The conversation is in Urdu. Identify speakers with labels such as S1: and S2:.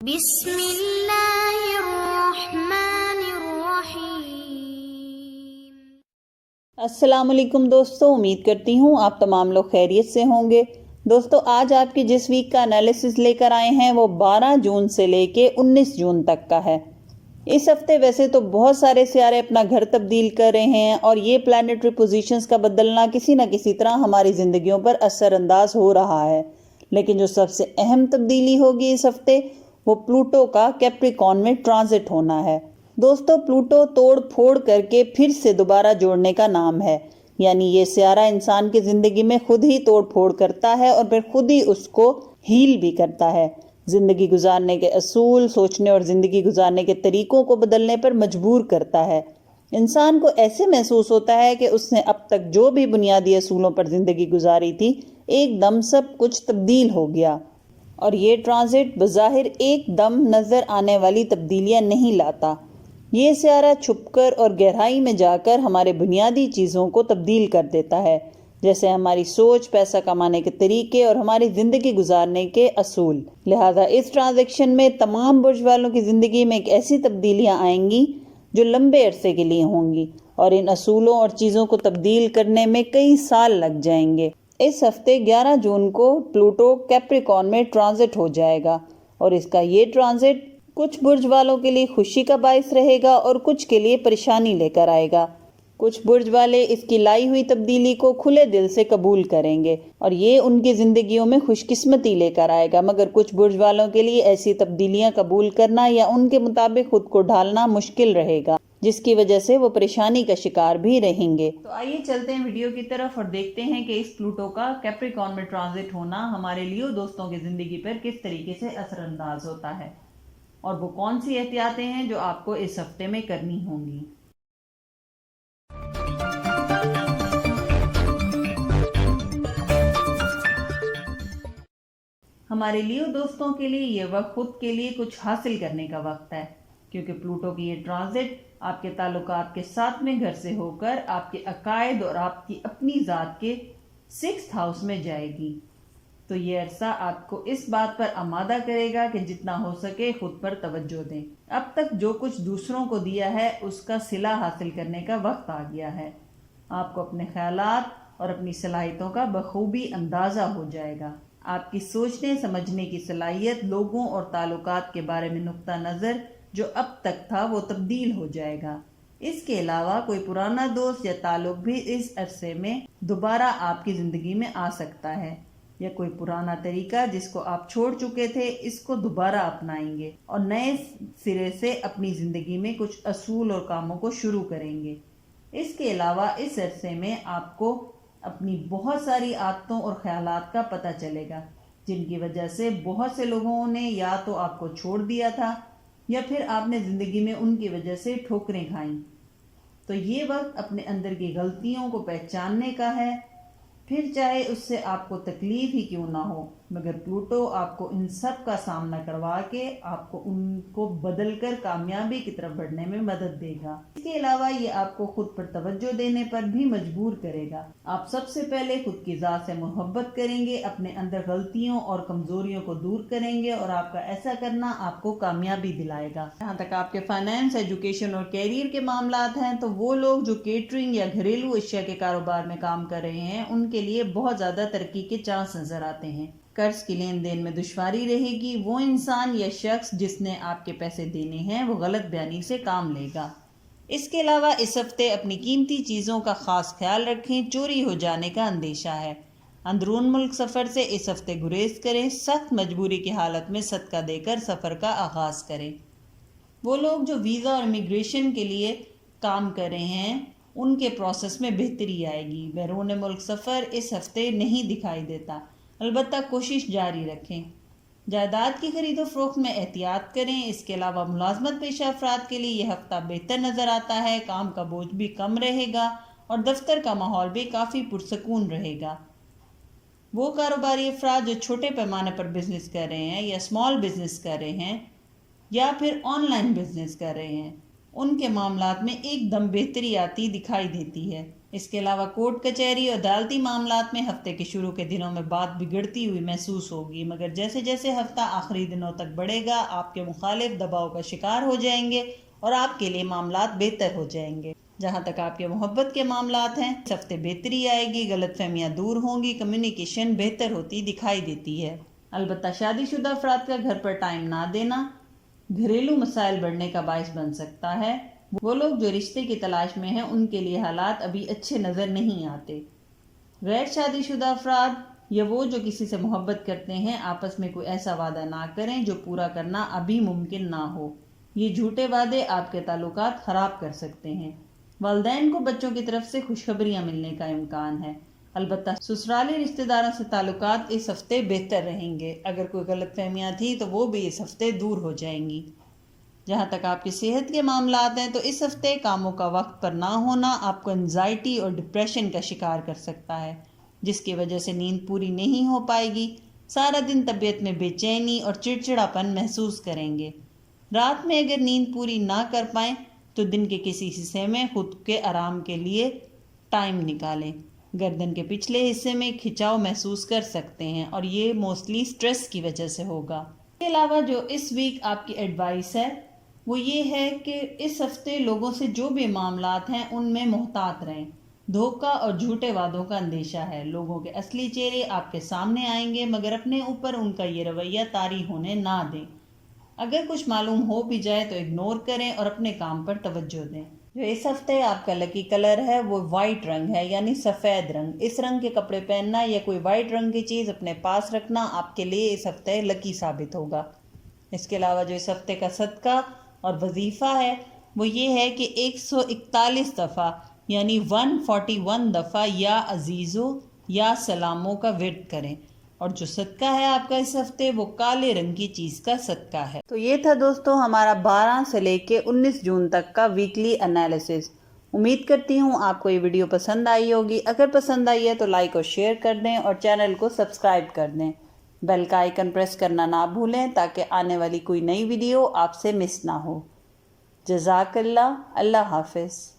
S1: بسم اللہ الرحمن الرحیم۔
S2: السلام علیکم دوستو، امید کرتی ہوں آپ تمام لوگ خیریت سے ہوں گے۔ دوستو آج آپ کی جس ویک کا انالیسس لے کر آئے ہیں وہ 12 جون سے لے کے 19 جون تک کا ہے۔ اس ہفتے ویسے تو بہت سارے سیارے اپنا گھر تبدیل کر رہے ہیں اور یہ پلانیٹری پوزیشنز کا بدلنا کسی نہ کسی طرح ہماری زندگیوں پر اثر انداز ہو رہا ہے، لیکن جو سب سے اہم تبدیلی ہوگی اس ہفتے وہ پلوٹو کا کیپریکارن میں ٹرانزٹ ہونا ہے۔ دوستو پلوٹو توڑ پھوڑ کر کے پھر سے دوبارہ جوڑنے کا نام ہے، یعنی یہ سیارہ انسان کی زندگی میں خود ہی توڑ پھوڑ کرتا ہے اور پھر خود ہی اس کو ہیل بھی کرتا ہے۔ زندگی گزارنے کے اصول، سوچنے اور زندگی گزارنے کے طریقوں کو بدلنے پر مجبور کرتا ہے۔ انسان کو ایسے محسوس ہوتا ہے کہ اس نے اب تک جو بھی بنیادی اصولوں پر زندگی گزاری تھی ایک دم سب کچھ تبدیل ہو گیا، اور یہ ٹرانزٹ بظاہر ایک دم نظر آنے والی تبدیلیاں نہیں لاتا۔ یہ سیارہ چھپ کر اور گہرائی میں جا کر ہمارے بنیادی چیزوں کو تبدیل کر دیتا ہے، جیسے ہماری سوچ، پیسہ کمانے کے طریقے اور ہماری زندگی گزارنے کے اصول۔ لہذا اس ٹرانزیکشن میں تمام برج والوں کی زندگی میں ایک ایسی تبدیلیاں آئیں گی جو لمبے عرصے کے لیے ہوں گی، اور ان اصولوں اور چیزوں کو تبدیل کرنے میں کئی سال لگ جائیں گے۔ اس ہفتے 11 جون کو پلوٹو کیپریکارن میں ٹرانزٹ ہو جائے گا، اور اس کا یہ ٹرانزٹ کچھ برج والوں کے لیے خوشی کا باعث رہے گا اور کچھ کے لیے پریشانی لے کر آئے گا۔ کچھ برج والے اس کی لائی ہوئی تبدیلی کو کھلے دل سے قبول کریں گے اور یہ ان کی زندگیوں میں خوش قسمتی لے کر آئے گا، مگر کچھ برج والوں کے لیے ایسی تبدیلیاں قبول کرنا یا ان کے مطابق خود کو ڈھالنا مشکل رہے گا، جس کی وجہ سے وہ پریشانی کا شکار بھی رہیں گے۔ تو آئیے چلتے ہیں ویڈیو کی طرف اور دیکھتے ہیں کہ اس پلوٹو کا کیپریکارن میں ٹرانزٹ ہونا ہمارے لیو دوستوں کی زندگی پر کس طریقے سے اثر انداز ہوتا ہے، اور وہ کون سی احتیاطیں ہیں جو آپ کو اس ہفتے میں کرنی ہوں گی۔ ہمارے لیو دوستوں کے لیے یہ وقت خود کے لیے کچھ حاصل کرنے کا وقت ہے، کیونکہ پلوٹو کی یہ ٹرانزٹ آپ کے تعلقات کے 7ویں گھر سے ہو کر آپ کے عقائد اور آپ کی اپنی ذات کے 6th ہاؤس میں جائے گی۔ تو یہ عرصہ آپ کو اس بات پر آمادہ کرے گا کہ جتنا ہو سکے خود پر توجہ دیں۔ اب تک جو کچھ دوسروں کو دیا ہے اس کا صلہ حاصل کرنے کا وقت آ گیا ہے۔ آپ کو اپنے خیالات اور اپنی صلاحیتوں کا بخوبی اندازہ ہو جائے گا۔ آپ کی سوچنے سمجھنے کی صلاحیت، لوگوں اور تعلقات کے بارے میں نقطہ نظر جو اب تک تھا وہ تبدیل ہو جائے گا۔ اس کے علاوہ کوئی پرانا دوست یا تعلق بھی اس عرصے میں دوبارہ آپ کی زندگی میں آ سکتا ہے، یا کوئی پرانا طریقہ جس کو آپ چھوڑ چکے تھے اس کو دوبارہ اپنائیں گے اور نئے سرے سے اپنی زندگی میں کچھ اصول اور کاموں کو شروع کریں گے۔ اس کے علاوہ اس عرصے میں آپ کو اپنی بہت ساری عادتوں اور خیالات کا پتہ چلے گا، جن کی وجہ سے بہت سے لوگوں نے یا تو آپ کو چھوڑ دیا تھا یا پھر آپ نے زندگی میں ان کی وجہ سے ٹھوکریں کھائیں۔ تو یہ وقت اپنے اندر کی غلطیوں کو پہچاننے کا ہے، پھر چاہے اس سے آپ کو تکلیف ہی کیوں نہ ہو، مگر پلوٹو آپ کو ان سب کا سامنا کروا کے آپ کو ان کو بدل کر کامیابی کی طرف بڑھنے میں مدد دے گا۔ اس کے علاوہ یہ آپ کو خود پر توجہ دینے پر بھی مجبور کرے گا۔ آپ سب سے پہلے خود کی ذات سے محبت کریں گے، اپنے اندر غلطیوں اور کمزوریوں کو دور کریں گے، اور آپ کا ایسا کرنا آپ کو کامیابی دلائے گا۔ جہاں تک آپ کے فائنانس، ایجوکیشن اور کیریئر کے معاملات ہیں تو وہ لوگ جو کیٹرنگ یا گھریلو اشیاء کے کاروبار میں کام کر رہے ہیں ان کے لیے بہت زیادہ ترقی کے چانس نظر آتے ہیں۔ قرض کی لین دین میں دشواری رہے گی۔ وہ انسان یا شخص جس نے آپ کے پیسے دینے ہیں وہ غلط بیانی سے کام لے گا۔ اس کے علاوہ اس ہفتے اپنی قیمتی چیزوں کا خاص خیال رکھیں، چوری ہو جانے کا اندیشہ ہے۔ اندرون ملک سفر سے اس ہفتے گریز کریں، سخت مجبوری کی حالت میں صدقہ دے کر سفر کا آغاز کریں۔ وہ لوگ جو ویزا اور امیگریشن کے لیے کام کر رہے ہیں ان کے پروسیس میں بہتری آئے گی۔ بیرون ملک سفر اس ہفتے نہیں دکھائی دیتا، البتہ کوشش جاری رکھیں۔ جائیداد کی خرید و فروخت میں احتیاط کریں۔ اس کے علاوہ ملازمت پیشہ افراد کے لیے یہ ہفتہ بہتر نظر آتا ہے، کام کا بوجھ بھی کم رہے گا اور دفتر کا ماحول بھی کافی پرسکون رہے گا۔ وہ کاروباری افراد جو چھوٹے پیمانے پر بزنس کر رہے ہیں یا اسمال بزنس کر رہے ہیں یا پھر آن لائن بزنس کر رہے ہیں ان کے معاملات میں ایک دم بہتری آتی دکھائی دیتی ہے۔ اس کے علاوہ کورٹ کچہری اور عدالتی معاملات میں ہفتے کے شروع کے دنوں میں بات بگڑتی ہوئی محسوس ہوگی، مگر جیسے جیسے ہفتہ آخری دنوں تک بڑھے گا آپ کے مخالف دباؤ کا شکار ہو جائیں گے اور آپ کے لیے معاملات بہتر ہو جائیں گے۔ جہاں تک آپ کے محبت کے معاملات ہیں، اس ہفتے بہتری آئے گی، غلط فہمیاں دور ہوں گی، کمیونیکیشن بہتر ہوتی دکھائی دیتی ہے۔ البتہ شادی شدہ افراد کا گھر پر ٹائم نہ دینا گھریلو مسائل بڑھنے کا باعث بن سکتا ہے۔ وہ لوگ جو رشتے کی تلاش میں ہیں ان کے لیے حالات ابھی اچھے نظر نہیں آتے۔ غیر شادی شدہ افراد یا وہ جو کسی سے محبت کرتے ہیں آپس میں کوئی ایسا وعدہ نہ کریں جو پورا کرنا ابھی ممکن نہ ہو۔ یہ جھوٹے وعدے آپ کے تعلقات خراب کر سکتے ہیں۔ والدین کو بچوں کی طرف سے خوشخبریاں ملنے کا امکان ہے۔ البتہ سسرالی رشتہ داروں سے تعلقات اس ہفتے بہتر رہیں گے۔ اگر کوئی غلط فہمیاں تھیں تو وہ بھی اس ہفتے دور ہو جائیں گی۔ جہاں تک آپ کی صحت کے معاملات ہیں تو اس ہفتے کاموں کا وقت پر نہ ہونا آپ کو انزائٹی اور ڈپریشن کا شکار کر سکتا ہے، جس کی وجہ سے نیند پوری نہیں ہو پائے گی۔ سارا دن طبیعت میں بے چینی اور چڑچڑاپن محسوس کریں گے۔ رات میں اگر نیند پوری نہ کر پائیں تو دن کے کسی حصے میں خود کے آرام کے لیے ٹائم نکالیں۔ گردن کے پچھلے حصے میں کھچاؤ محسوس کر سکتے ہیں اور یہ موسٹلی سٹریس کی وجہ سے ہوگا۔ اس کے علاوہ جو اس ویک آپ کی ایڈوائس ہے وہ یہ ہے کہ اس ہفتے لوگوں سے جو بھی معاملات ہیں ان میں محتاط رہیں۔ دھوکہ اور جھوٹے وعدوں کا اندیشہ ہے۔ لوگوں کے اصلی چہرے آپ کے سامنے آئیں گے مگر اپنے اوپر ان کا یہ رویہ طاری ہونے نہ دیں۔ اگر کچھ معلوم ہو بھی جائے تو اگنور کریں اور اپنے کام پر توجہ دیں۔ جو اس ہفتے آپ کا لکی کلر ہے وہ وائٹ رنگ ہے، یعنی سفید رنگ۔ اس رنگ کے کپڑے پہننا یا کوئی وائٹ رنگ کی چیز اپنے پاس رکھنا آپ کے لیے اس ہفتے لکی ثابت ہوگا۔ اس کے علاوہ جو اس ہفتے کا صدقہ اور وظیفہ ہے وہ یہ ہے کہ 141 دفعہ یعنی 141 دفعہ یا عزیزو یا سلاموں کا ورد کریں، اور جو صدقہ ہے آپ کا اس ہفتے وہ کالے رنگ کی چیز کا صدقہ ہے۔ تو یہ تھا دوستو ہمارا 12 سے لے کے 19 جون تک کا ویکلی انالیسس۔ امید کرتی ہوں آپ کو یہ ویڈیو پسند آئی ہوگی۔ اگر پسند آئی ہے تو لائک اور شیئر کر دیں اور چینل کو سبسکرائب کر دیں۔ بیل کا آئیکن پریس کرنا نہ بھولیں تاکہ آنے والی کوئی نئی ویڈیو آپ سے مس نہ ہو۔ جزاک اللہ۔ اللہ حافظ۔